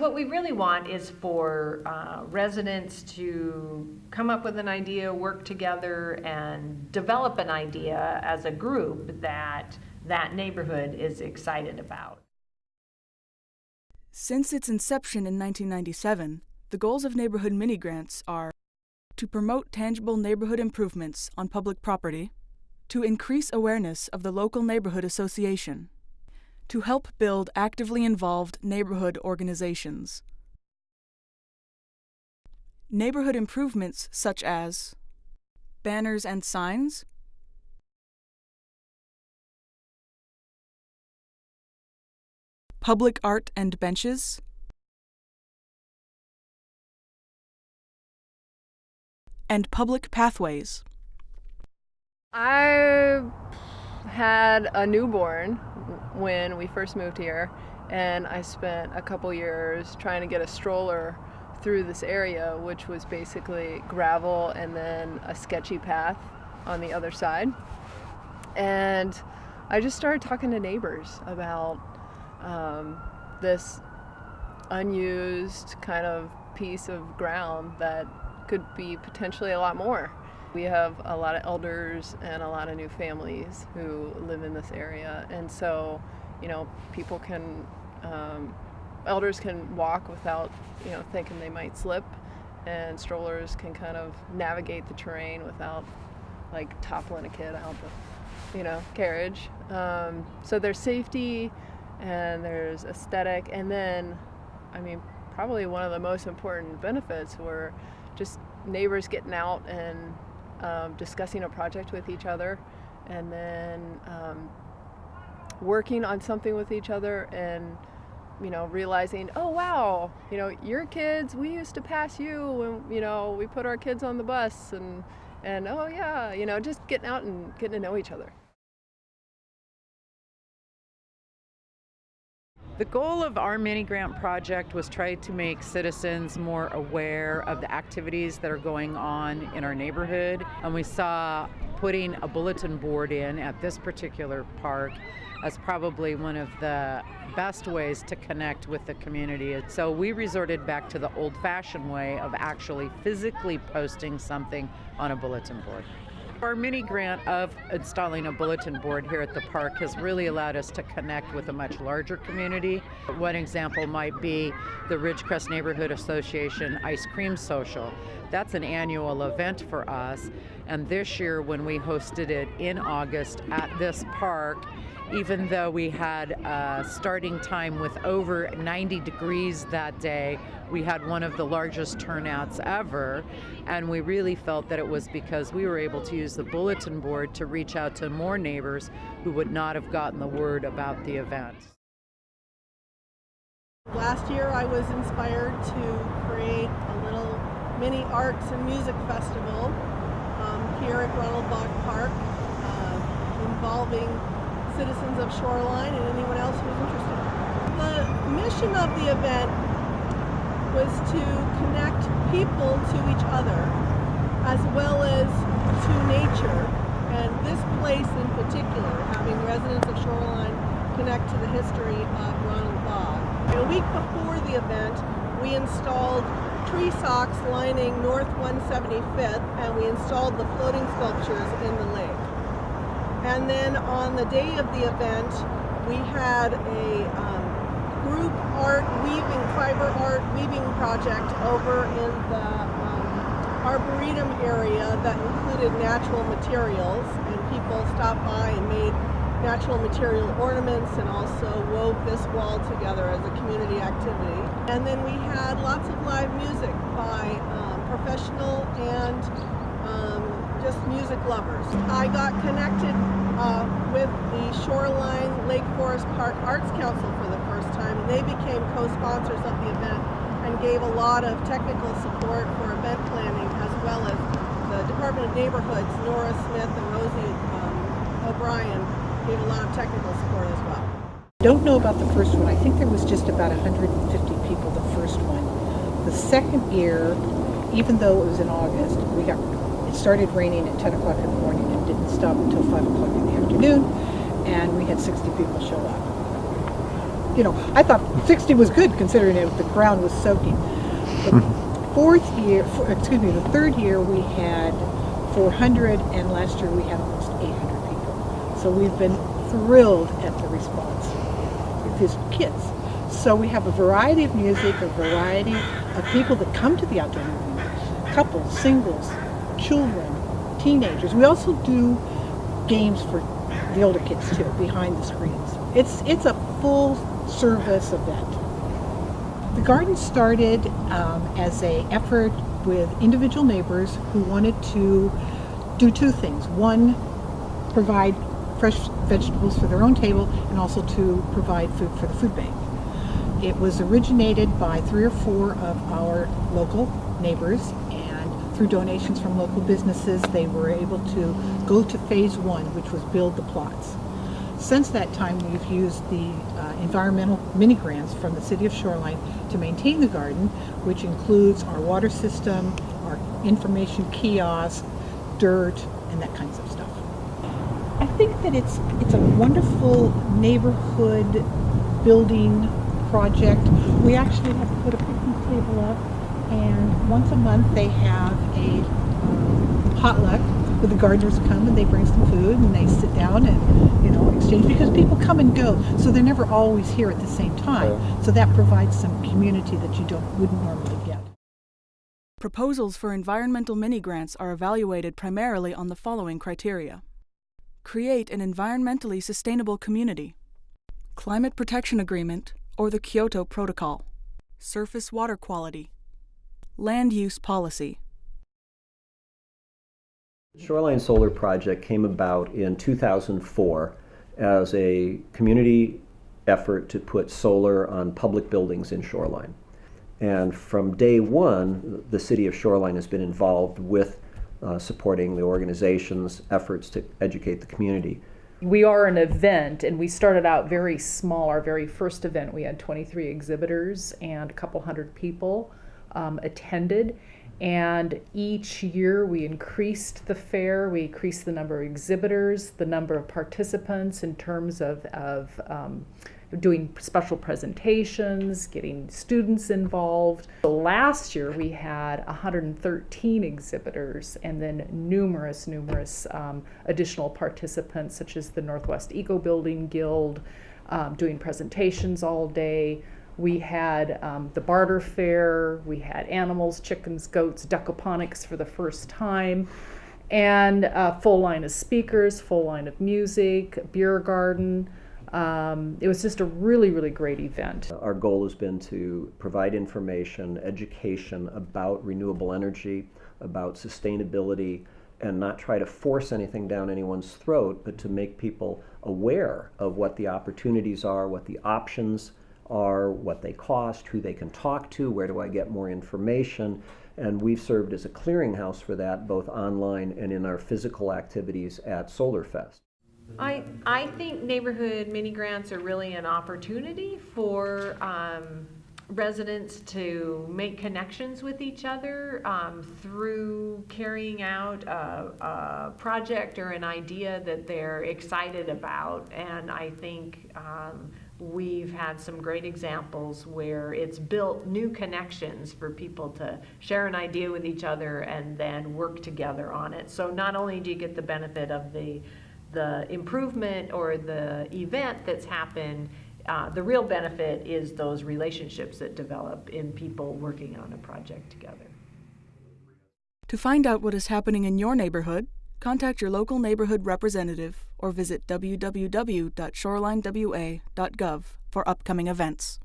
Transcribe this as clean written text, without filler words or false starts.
what we really want is for residents to come up with an idea, work together, and develop an idea as a group that that neighborhood is excited about. Since its inception in 1997, the goals of neighborhood mini-grants are to promote tangible neighborhood improvements on public property, to increase awareness of the local neighborhood association, to help build actively involved neighborhood organizations. Neighborhood improvements such as banners and signs, public art and benches, and public pathways. I had a newborn when we first moved here, and I spent a couple years trying to get a stroller through this area, which was basically gravel and then a sketchy path on the other side. And I just started talking to neighbors about this unused kind of piece of ground that could be potentially a lot more. We have a lot of elders and a lot of new families who live in this area, and so, you know, people can, elders can walk without, you know, thinking they might slip, and strollers can kind of navigate the terrain without, like, toppling a kid out the, you know, carriage. So there's safety and there's aesthetic, and then, I mean, probably one of the most important benefits were just neighbors getting out and discussing a project with each other, and then working on something with each other, and, you know, realizing, oh wow, you know, your kids, we used to pass you when, you know, we put our kids on the bus, and oh yeah, you know, just getting out and getting to know each other. The goal of our mini-grant project was try to make citizens more aware of the activities that are going on in our neighborhood, and we saw putting a bulletin board in at this particular park as probably one of the best ways to connect with the community. So we resorted back to the old-fashioned way of actually physically posting something on a bulletin board. Our mini-grant of installing a bulletin board here at the park has really allowed us to connect with a much larger community. One example might be the Ridgecrest Neighborhood Association Ice Cream Social. That's an annual event for us, and this year when we hosted it in August at this park, even though we had a starting time with over 90 degrees that day, we had one of the largest turnouts ever, and we really felt that it was because we were able to use the bulletin board to reach out to more neighbors who would not have gotten the word about the event. Last year I was inspired to create a little mini arts and music festival here at Ronald Bogg Park, involving citizens of Shoreline and anyone else who was interested. The mission of the event was to connect people to each other as well as to nature, and this place in particular, having residents of Shoreline connect to the history of Ronald Bogg. A week before the event, we installed tree socks lining North 175th, and we installed the floating sculptures in the lake. And then on the day of the event, we had a group art weaving, fiber art weaving project over in the Arboretum area that included natural materials, and people stopped by and made natural material ornaments and also wove this wall together as a community activity. And then we had lots of live music by professional and just music lovers. I got connected with the Shoreline Lake Forest Park Arts Council for the first time, and they became co-sponsors of the event and gave a lot of technical support for event planning, as well as the Department of Neighborhoods, Nora Smith and Rosie O'Brien gave a lot of technical support as well. Don't know about the first one. I think there was just about 150 people the first one. The second year, even though it was in August, it started raining at 10 o'clock in the morning and didn't stop until 5 o'clock in the afternoon, and we had 60 people show up. you know, I thought 60 was good considering the ground was soaking. The third year we had 400, and last year we had almost 800 people. So we've been thrilled at the response with these kids. So we have a variety of music, a variety of people that come to the outdoor movie. Couples, singles, children, teenagers. We also do games for the older kids too, behind the screens. It's a full service event. The garden started as an effort with individual neighbors who wanted to do two things. One, provide fresh vegetables for their own table, and also to provide food for the food bank. It was originated by 3 or 4 of our local neighbors, and through donations from local businesses, they were able to go to phase 1, which was build the plots. Since that time, we've used the environmental mini-grants from the city of Shoreline to maintain the garden, which includes our water system, our information kiosk, dirt, and that kinds of stuff. I think that it's a wonderful neighborhood building project. We actually have to put a picnic table up, and once a month they have a potluck where the gardeners come and they bring some food and they sit down and, you know, exchange, because people come and go, so they're never always here at the same time. So that provides some community that you wouldn't normally get. Proposals for environmental mini-grants are evaluated primarily on the following criteria. Create an environmentally sustainable community. Climate Protection Agreement or the Kyoto Protocol. Surface water quality. Land use policy. Shoreline Solar Project came about in 2004 as a community effort to put solar on public buildings in Shoreline. And from day one, the city of Shoreline has been involved with supporting the organization's efforts to educate the community. We are an event, and we started out very small. Our very first event, we had 23 exhibitors and a couple hundred people attended. And each year we increased the fair, we increased the number of exhibitors, the number of participants in terms of doing special presentations, getting students involved. So last year we had 113 exhibitors, and then numerous additional participants, such as the Northwest Eco Building Guild, doing presentations all day. We had the barter fair, we had animals, chickens, goats, duckaponics for the first time, and a full line of speakers, full line of music, beer garden. It was just a really great event. Our goal has been to provide information, education about renewable energy, about sustainability, and not try to force anything down anyone's throat, but to make people aware of what the opportunities are, what the options are, what they cost, who they can talk to, where do I get more information. And we've served as a clearinghouse for that, both online and in our physical activities at SolarFest. I think neighborhood mini-grants are really an opportunity for residents to make connections with each other through carrying out a project or an idea that they're excited about. And I think we've had some great examples where it's built new connections for people to share an idea with each other and then work together on it. So not only do you get the benefit of the improvement or the event that's happened, the real benefit is those relationships that develop in people working on a project together. To find out what is happening in your neighborhood, contact your local neighborhood representative or visit www.shorelinewa.gov for upcoming events.